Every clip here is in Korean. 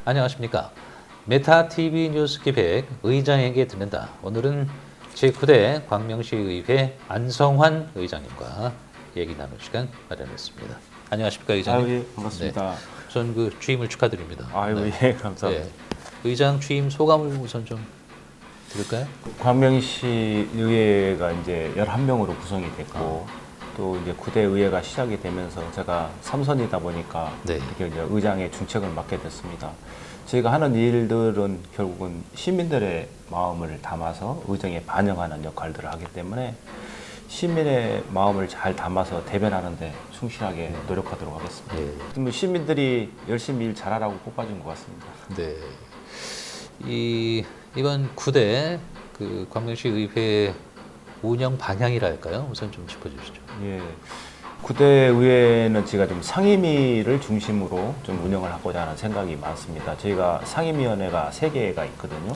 안녕하십니까. 메타TV 뉴스 기획 의장에게 듣는다. 오늘은 제9대 광명시의회 안성환 의장님과 얘기 나눌 시간 마련했습니다. 안녕하십니까, 의장님. 예, 반갑습니다. 네. 우선 그 취임을 축하드립니다. 예, 감사합니다. 네. 의장 취임 소감을 우선 좀 들을까요? 광명시 의회가 이제 11명으로 구성이 됐고 또 이제 9대 의회가 시작이 되면서 제가 3선이다 보니까 네. 이렇게 이제 의장의 중책을 맡게 됐습니다. 저희가 하는 일들은 결국은 시민들의 마음을 담아서 의정에 반영하는 역할들을 하기 때문에 시민의 마음을 잘 담아서 대변하는데 충실하게 노력하도록 하겠습니다. 뭐 시민들이 열심히 일 잘하라고 뽑아준 것 같습니다. 네. 이번 9대 그 광명시 의회 운영 방향이랄까요? 우선 좀 짚어주시죠. 예. 9대 의회는 제가 좀 상임위를 중심으로 좀 운영을 하고자 하는 생각이 많습니다. 저희가 상임위원회가 3개가 있거든요.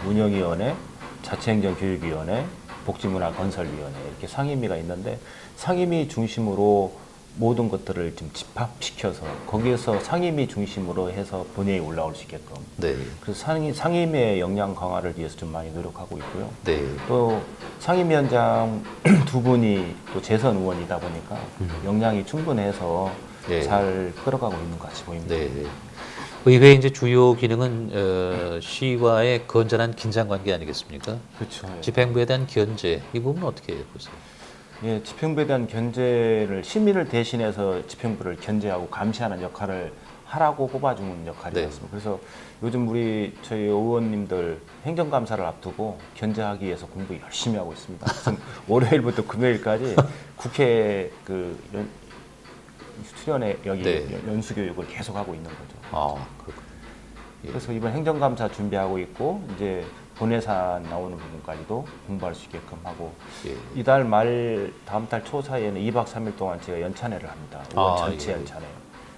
운영위원회, 자치행정교육위원회, 복지문화건설위원회 이렇게 상임위가 있는데 상임위 중심으로 모든 것들을 좀 집합시켜서 거기에서 상임위 중심으로 해서 본회의에 올라올 수 있게끔. 네. 그래서 상임위의 역량 강화를 위해서 좀 많이 노력하고 있고요. 네. 또 상임위원장 두 분이 또 재선 의원이다 보니까 역량이 충분해서 네. 잘 끌어가고 있는 것 같이 보입니다. 네. 의회의 이제 주요 기능은 시와의 건전한 긴장 관계 아니겠습니까? 그렇죠. 집행부에 대한 견제 이 부분은 어떻게 보세요? 예, 집행부에 대한 견제를 시민을 대신해서 집행부를 견제하고 감시하는 역할을 하라고 뽑아주는 역할이었습니다. 네. 그래서 요즘 저희 의원님들 행정감사를 앞두고 견제하기 위해서 공부 열심히 하고 있습니다. 지금 월요일부터 금요일까지 국회 수련회 여기 네. 연수교육을 계속 하고 있는 거죠. 그렇군요. 그래서 이번 행정감사 준비하고 있고 이제 본예산 나오는 부분까지도 공부할 수 있게끔 하고 이달 말 다음 달 초 사이에는 2박 3일 동안 제가 연찬회를 합니다. 의원 전체 연찬회.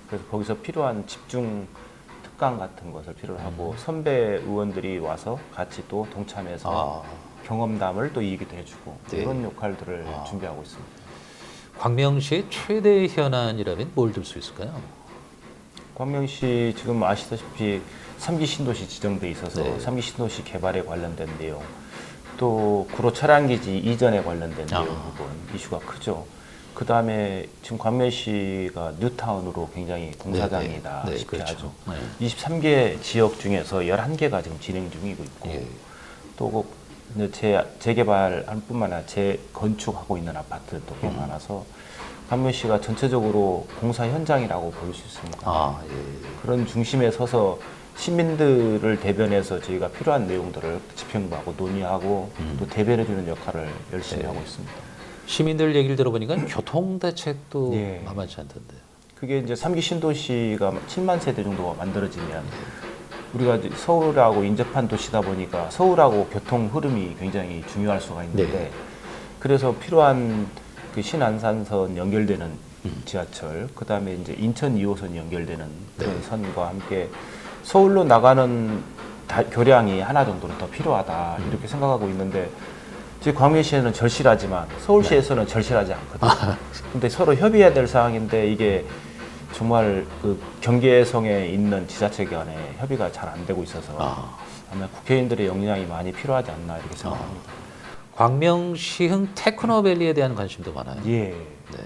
그래서 거기서 필요한 집중 특강 같은 것을 필요로 하고 선배 의원들이 와서 같이 또 동참해서 경험담을 또 얘기도 해주고 이런 역할들을 준비하고 있습니다. 광명시의 최대 현안이라면 뭘 들 수 있을까요? 광명시 지금 아시다시피 3기 신도시 지정돼 있어서 네. 3기 신도시 개발에 관련된 내용, 또 구로 차량기지 이전에 관련된 내용 부분 이슈가 크죠. 그 다음에 지금 광명시가 뉴타운으로 굉장히 공사장이다 네, 싶게 그렇죠. 하죠. 네. 23개 지역 중에서 11개가 지금 진행 중이고 있고 또 재개발할 뿐만 아니라 재건축하고 있는 아파트도 꽤 많아서 광명시가 전체적으로 공사 현장이라고 볼 수 있습니다. 그런 중심에 서서 시민들을 대변해서 저희가 필요한 내용들을 집행부하고 논의하고 또 대변해주는 역할을 열심히 하고 있습니다. 시민들 얘기를 들어보니까 교통 대책도 예. 만만치 않던데요. 그게 이제 3기 신도시가 7만 세대 정도가 만들어지면 우리가 이제 서울하고 인접한 도시다 보니까 서울하고 교통 흐름이 굉장히 중요할 수가 있는데 그래서 필요한 그 신안산선 연결되는 지하철, 그 다음에 이제 인천 2호선 연결되는 그런 선과 함께 서울로 나가는 교량이 하나 정도는 더 필요하다 이렇게 생각하고 있는데 지금 광명시에는 절실하지만 서울시에서는 절실하지 않거든요. 근데 서로 협의해야 될 상황인데 이게 정말 그 경계성에 있는 지자체 간에 협의가 잘 안 되고 있어서 아마 국회의원들의 역량이 많이 필요하지 않나 이렇게 생각합니다. 광명시흥 테크노밸리에 대한 관심도 많아요. 예. 네.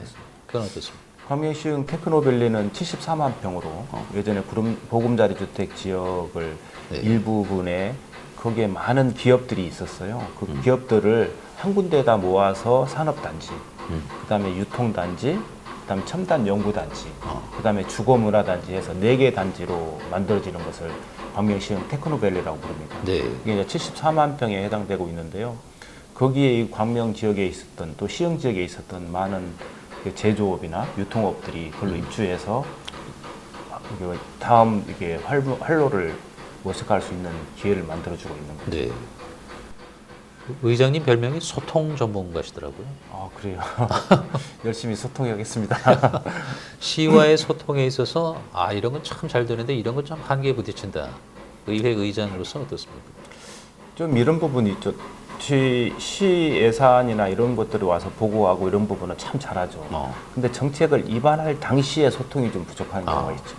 그건 어떻습니까? 광명시흥 테크노밸리는 74만 평으로 예전에 보금자리 주택 지역을 일부분에 거기에 많은 기업들이 있었어요. 그 기업들을 한 군데에다 모아서 산업단지, 그다음에 유통단지, 그다음에 첨단 연구단지, 그다음에 주거문화단지 해서 4개 단지로 만들어지는 것을 광명시흥 테크노밸리라고 부릅니다. 이게 이제 74만 평에 해당되고 있는데요. 거기에 이 광명 지역에 있었던 또 시흥 지역에 있었던 많은 제조업이나 유통업들이 그걸로 입주해서 다음 이게 활로를 모색할 수 있는 기회를 만들어주고 있는 거죠. 네. 의장님 별명이 소통 전문가시더라고요. 그래요. 열심히 소통하겠습니다. 시와의 소통에 있어서 이런 건 참 잘 되는데 이런 건 좀 한계에 부딪힌다. 의회 의장으로서 어떻습니까? 좀 이런 부분이 있죠. 시 예산이나 이런 것들이 와서 보고하고 이런 부분은 참 잘하죠. 근데 정책을 입안할 당시에 소통이 좀 부족한 경우가 있죠.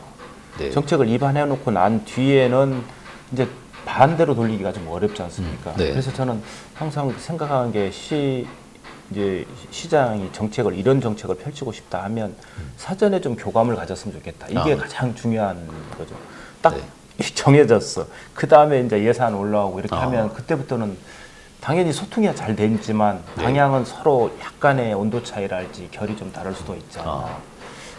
네. 정책을 입안해 놓고 난 뒤에는 이제 반대로 돌리기가 좀 어렵지 않습니까? 네. 그래서 저는 항상 생각하는 게 이제 시장이 정책을 이런 정책을 펼치고 싶다 하면 사전에 좀 교감을 가졌으면 좋겠다. 이게 가장 중요한 거죠. 딱 네. 정해졌어. 그 다음에 이제 예산 올라오고 이렇게 하면 그때부터는 당연히 소통이 잘 되지만 방향은 서로 약간의 온도 차이랄지 결이 좀 다를 수도 있잖아.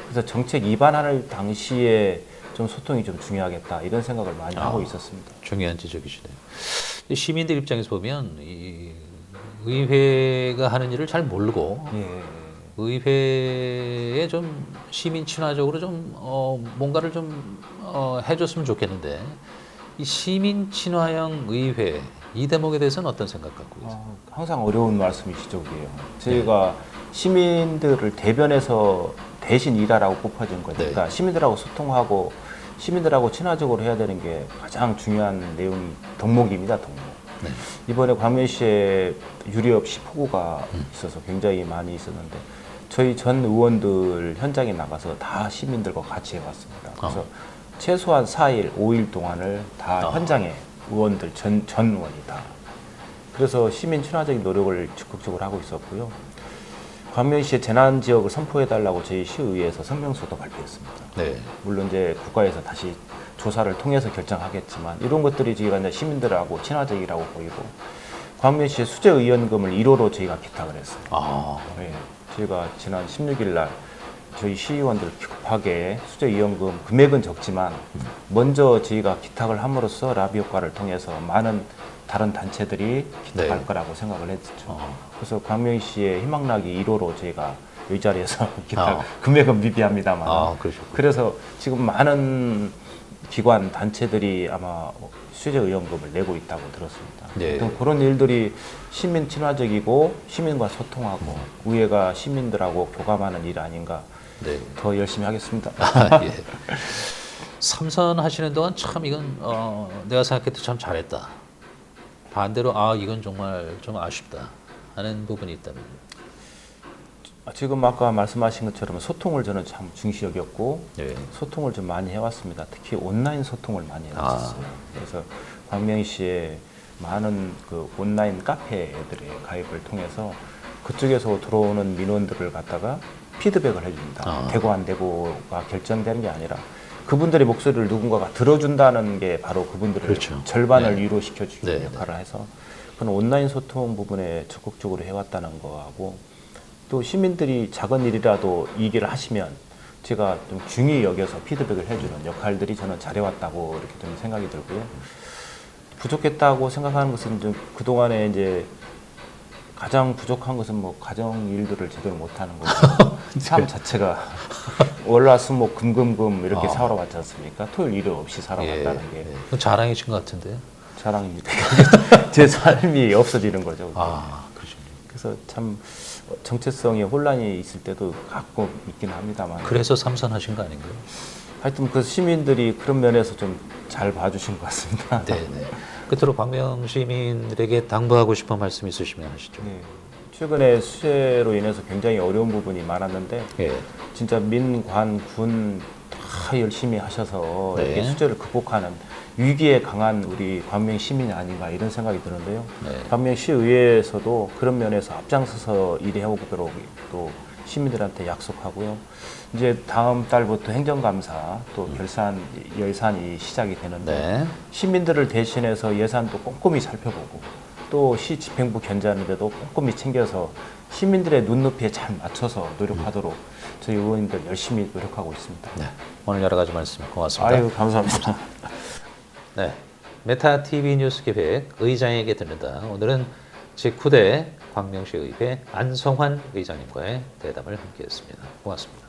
그래서 정책 입안할 당시에 좀 소통이 좀 중요하겠다 이런 생각을 많이 하고 있었습니다. 중요한 지적이시네요. 시민들 입장에서 보면 이 의회가 하는 일을 잘 모르고 예. 의회에 좀 시민 친화적으로 좀 뭔가를 좀 해줬으면 좋겠는데 이 시민 친화형 의회 이 대목에 대해서는 어떤 생각 갖고 계세요? 항상 어려운 말씀이시죠, 그게요. 저희가 시민들을 대변해서 대신 일하라고 뽑아진 거니까 시민들하고 소통하고 시민들하고 친화적으로 해야 되는 게 가장 중요한 내용이 덕목입니다, 덕목. 네. 이번에 광명시에 유례 없이 폭우가 있어서 굉장히 많이 있었는데 저희 전 의원들 현장에 나가서 다 시민들과 같이 해봤습니다. 그래서 최소한 4일, 5일 동안을 다 현장에 의원들 전 의원이 다. 그래서 시민 친화적인 노력을 적극적으로 하고 있었고요. 광명시의 재난 지역을 선포해달라고 저희 시의회에서 성명서도 발표했습니다. 네. 물론 이제 국가에서 다시 조사를 통해서 결정하겠지만 이런 것들이 저희가 이제 시민들하고 친화적이라고 보이고 광명시의 수재의원금을 1호로 저희가 기탁을 했어요. 네. 저희가 지난 16일 날 저희 시의원들 급하게 수재의원금 금액은 적지만 먼저 저희가 기탁을 함으로써 라비 효과를 통해서 많은 다른 단체들이 기탁할 거라고 생각을 했죠. 그래서 광명시의 희망나기 1호로 저희가 이 자리에서 기탁 금액은 미비합니다만 그래서 지금 많은 기관 단체들이 아마 수재의원금을 내고 있다고 들었습니다. 네. 그런 일들이 시민 친화적이고 시민과 소통하고 의회가 시민들하고 교감하는 일 아닌가. 네. 더 열심히 하겠습니다. 예. 삼선 하시는 동안 참 이건 내가 생각해도 참 잘했다. 반대로 이건 정말 좀 아쉽다 하는 부분이 있다면. 지금 아까 말씀하신 것처럼 소통을 저는 참 중시 여겼고 네. 소통을 좀 많이 해왔습니다. 특히 온라인 소통을 많이 해왔어요. 그래서 광명시에 많은 그 온라인 카페들의 가입을 통해서 그쪽에서 들어오는 민원들을 갖다가 피드백을 해줍니다. 되고 안 되고가 결정되는 게 아니라 그분들의 목소리를 누군가가 들어준다는 게 바로 그분들을 절반을 위로시켜주는 역할을 해서 그런 온라인 소통 부분에 적극적으로 해왔다는 거하고 또 시민들이 작은 일이라도 얘기를 하시면 제가 좀 중히 여겨서 피드백을 해주는 역할들이 저는 잘해왔다고 이렇게 좀 생각이 들고요. 부족했다고 생각하는 것은 좀 그동안에 이제 가장 부족한 것은 뭐 가정 일들을 제대로 못하는 거죠. 삶 자체가 월화수목 금금금 이렇게 살아왔지 않습니까? 토요일 일요 없이 살아왔다는 게 그건 자랑이신 것 같은데요. 자랑입니다. 제 삶이 없어지는 거죠. 그렇죠. 그래서 참 정체성에 혼란이 있을 때도 가끔 있긴 합니다만. 그래서 삼선하신 거 아닌가요? 하여튼 그 시민들이 그런 면에서 좀 잘 봐주신 것 같습니다. 네. 끝으로 광명 시민들에게 당부하고 싶은 말씀 있으시면 하시죠. 네. 최근에 수해로 인해서 굉장히 어려운 부분이 많았는데 진짜 민, 관, 군 다 열심히 하셔서 이렇게 수재를 극복하는 위기에 강한 우리 광명 시민이 아닌가 이런 생각이 드는데요. 광명시의회에서도 그런 면에서 앞장서서 일해오도록 또 시민들한테 약속하고요. 이제 다음 달부터 행정감사 또 예산이 시작이 되는데 시민들을 대신해서 예산도 꼼꼼히 살펴보고 또 시 집행부 견제하는데도 꼼꼼히 챙겨서 시민들의 눈높이에 잘 맞춰서 노력하도록 저희 의원님들 열심히 노력하고 있습니다. 네. 오늘 여러 가지 말씀 고맙습니다. 아유, 감사합니다. 네. 메타 TV 뉴스 기획 의장에게 듣는다. 오늘은 제9대 광명시 의회 안성환 의장님과의 대담을 함께했습니다. 고맙습니다.